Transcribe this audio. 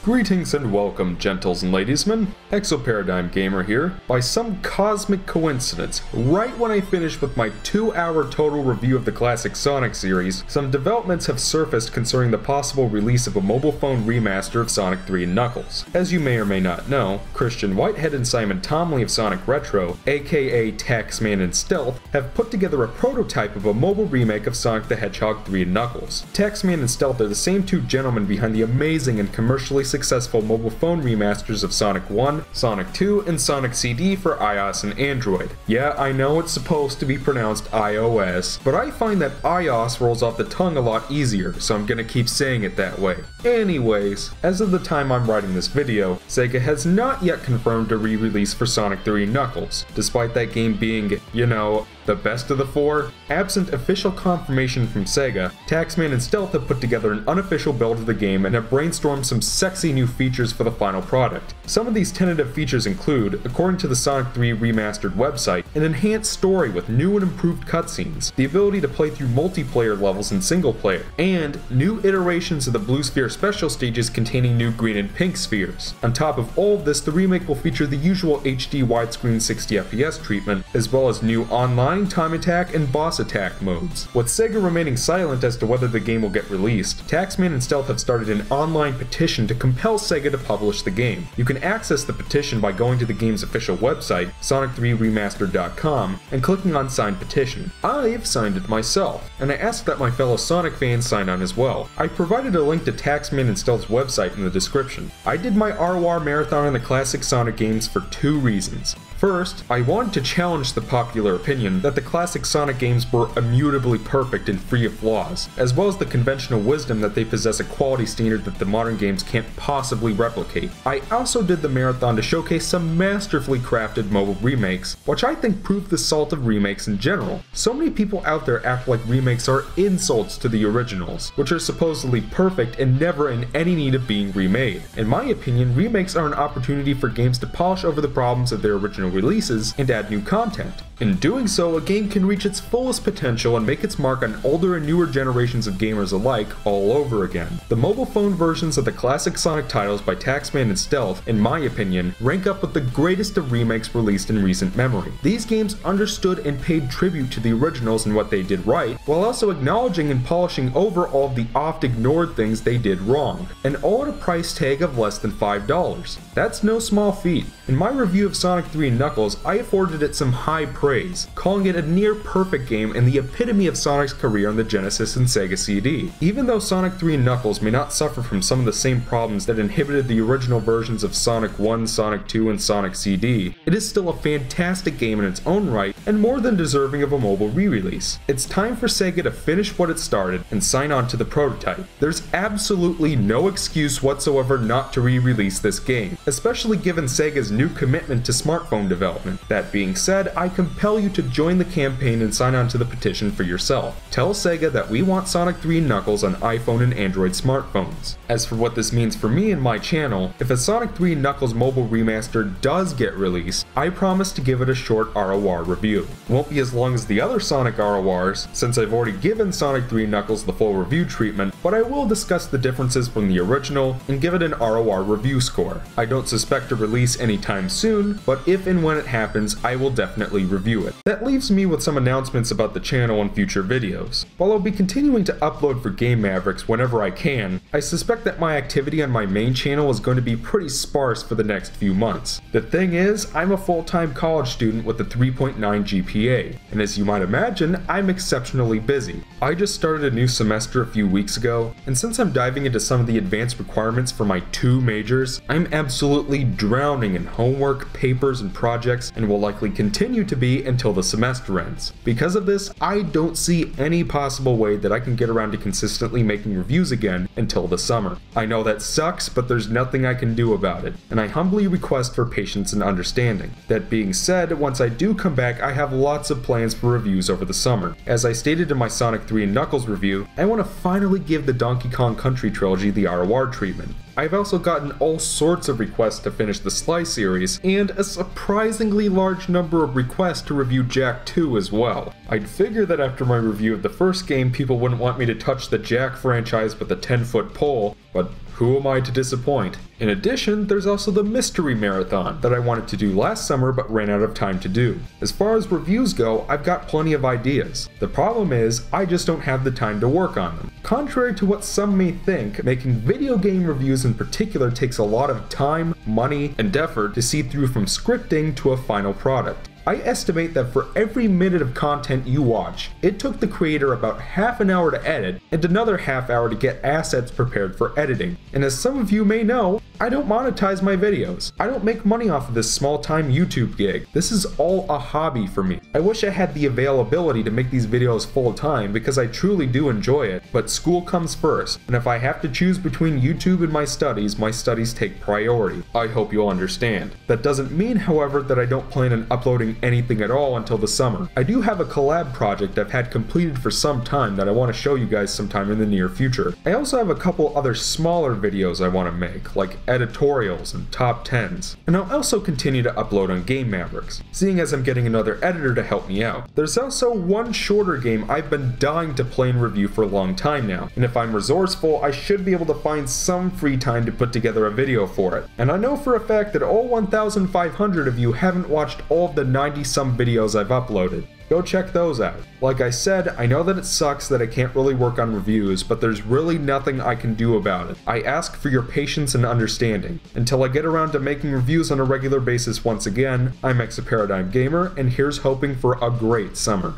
Greetings and welcome, gentles and ladiesmen. ExoParadigmGamer here. By some cosmic coincidence, right when I finished with my 2-hour total review of the classic Sonic series, some developments have surfaced concerning the possible release of a mobile phone remaster of Sonic 3 and Knuckles. As you may or may not know, Christian Whitehead and Simon Tomley of Sonic Retro, aka Taxman and Stealth, have put together a prototype of a mobile remake of Sonic the Hedgehog 3 and Knuckles. Taxman and Stealth are the same two gentlemen behind the amazing and commercially successful mobile phone remasters of Sonic 1, Sonic 2, and Sonic CD for iOS and Android. Yeah, I know it's supposed to be pronounced iOS, but I find that iOS rolls off the tongue a lot easier, so I'm gonna keep saying it that way. Anyways, as of the time I'm writing this video, Sega has not yet confirmed a re-release for Sonic 3 and Knuckles, despite that game being, you know, the best of the four. Absent official confirmation from Sega, Taxman and Stealth have put together an unofficial build of the game and have brainstormed some sexy new features for the final product. Some of these tentative features include, according to the Sonic 3 Remastered website, an enhanced story with new and improved cutscenes, the ability to play through multiplayer levels in single player, and new iterations of the Blue Sphere special stages containing new green and pink spheres. On top of all of this, the remake will feature the usual HD widescreen 60fps treatment, as well as new online time attack and boss attack modes. With Sega remaining silent as to whether the game will get released, Taxman and Stealth have started an online petition to compel Sega to publish the game. You can access the petition by going to the game's official website, Sonic3Remastered.com, and clicking on Sign Petition. I've signed it myself, and I asked that my fellow Sonic fans sign on as well. I provided a link to Taxman and Stealth's website in the description. I did my ROR marathon on the classic Sonic games for two reasons. First, I wanted to challenge the popular opinion that the classic Sonic games were immutably perfect and free of flaws, as well as the conventional wisdom that they possess a quality standard that the modern games can't possibly replicate. I also did the marathon to showcase some masterfully crafted mobile remakes, which I think prove the salt of remakes in general. So many people out there act like remakes are insults to the originals, which are supposedly perfect and never in any need of being remade. In my opinion, remakes are an opportunity for games to polish over the problems of their original releases and add new content. In doing so, a game can reach its fullest potential and make its mark on older and newer generations of gamers alike all over again. The mobile phone versions of the classic Sonic titles by Taxman and Stealth, in my opinion, rank up with the greatest of remakes released in recent memory. These games understood and paid tribute to the originals and what they did right, while also acknowledging and polishing over all of the oft-ignored things they did wrong, and all at a price tag of less than $5. That's no small feat. In my review of Sonic 3 and Knuckles, I afforded it some high praise, calling it a near-perfect game and the epitome of Sonic's career on the Genesis and Sega CD. Even though Sonic 3 and Knuckles may not suffer from some of the same problems that inhibited the original versions of Sonic 1, Sonic 2, and Sonic CD, it is still a fantastic game in its own right and more than deserving of a mobile re-release. It's time for Sega to finish what it started and sign on to the prototype. There's absolutely no excuse whatsoever not to re-release this game, especially given Sega's new commitment to smartphone development. That being said, I compel you to join the campaign and sign on to the petition for yourself. Tell Sega that we want Sonic 3 and Knuckles on iPhone and Android smartphones. As for what this means for me and my channel, if a Sonic 3 and Knuckles mobile remaster does get released, I promise to give it a short ROR review. It won't be as long as the other Sonic RORs, since I've already given Sonic 3 and Knuckles the full review treatment, but I will discuss the differences from the original and give it an ROR review score. I don't suspect a release anytime soon, but if and when it happens, I will definitely review it. That leaves me with some announcements about the channel and future videos. While I'll be continuing to upload for Game Mavericks whenever I can, I suspect that my activity on my main channel is going to be pretty sparse for the next few months. The thing is, I'm a full-time college student with a 3.9 GPA, and as you might imagine, I'm exceptionally busy. I just started a new semester a few weeks ago, and since I'm diving into some of the advanced requirements for my two majors, I'm absolutely drowning in homework, papers, and projects, and will likely continue to be until the semester ends. Because of this, I don't see any possible way that I can get around to consistently making reviews again until the summer. I know that sucks, but there's nothing I can do about it, and I humbly request for patience and understanding. That being said, once I do come back, I have lots of plans for reviews over the summer. As I stated in my Sonic 3 and Knuckles review, I want to finally give the Donkey Kong Country trilogy the ROR treatment. I've also gotten all sorts of requests to finish the Sly series, and a surprisingly large number of requests to review Jak 2 as well. I'd figure that after my review of the first game, people wouldn't want me to touch the Jak franchise with a 10-foot pole, but who am I to disappoint? In addition, there's also the mystery marathon that I wanted to do last summer but ran out of time to do. As far as reviews go, I've got plenty of ideas. The problem is, I just don't have the time to work on them. Contrary to what some may think, making video game reviews in particular takes a lot of time, money, and effort to see through from scripting to a final product. I estimate that for every minute of content you watch, it took the creator about half an hour to edit and another half hour to get assets prepared for editing. And as some of you may know, I don't monetize my videos. I don't make money off of this small-time YouTube gig. This is all a hobby for me. I wish I had the availability to make these videos full-time because I truly do enjoy it, but school comes first, and if I have to choose between YouTube and my studies take priority. I hope you'll understand. That doesn't mean, however, that I don't plan on uploading anything at all until the summer. I do have a collab project I've had completed for some time that I want to show you guys sometime in the near future. I also have a couple other smaller videos I want to make, like editorials and top 10s. And I'll also continue to upload on Game Mavericks, seeing as I'm getting another editor to help me out. There's also one shorter game I've been dying to play and review for a long time now, and if I'm resourceful, I should be able to find some free time to put together a video for it. And I know for a fact that all 1,500 of you haven't watched all of the 90-some videos I've uploaded. Go check those out. Like I said, I know that it sucks that I can't really work on reviews, but there's really nothing I can do about it. I ask for your patience and understanding. Until I get around to making reviews on a regular basis once again, I'm ExoParadigmGamer, and here's hoping for a great summer.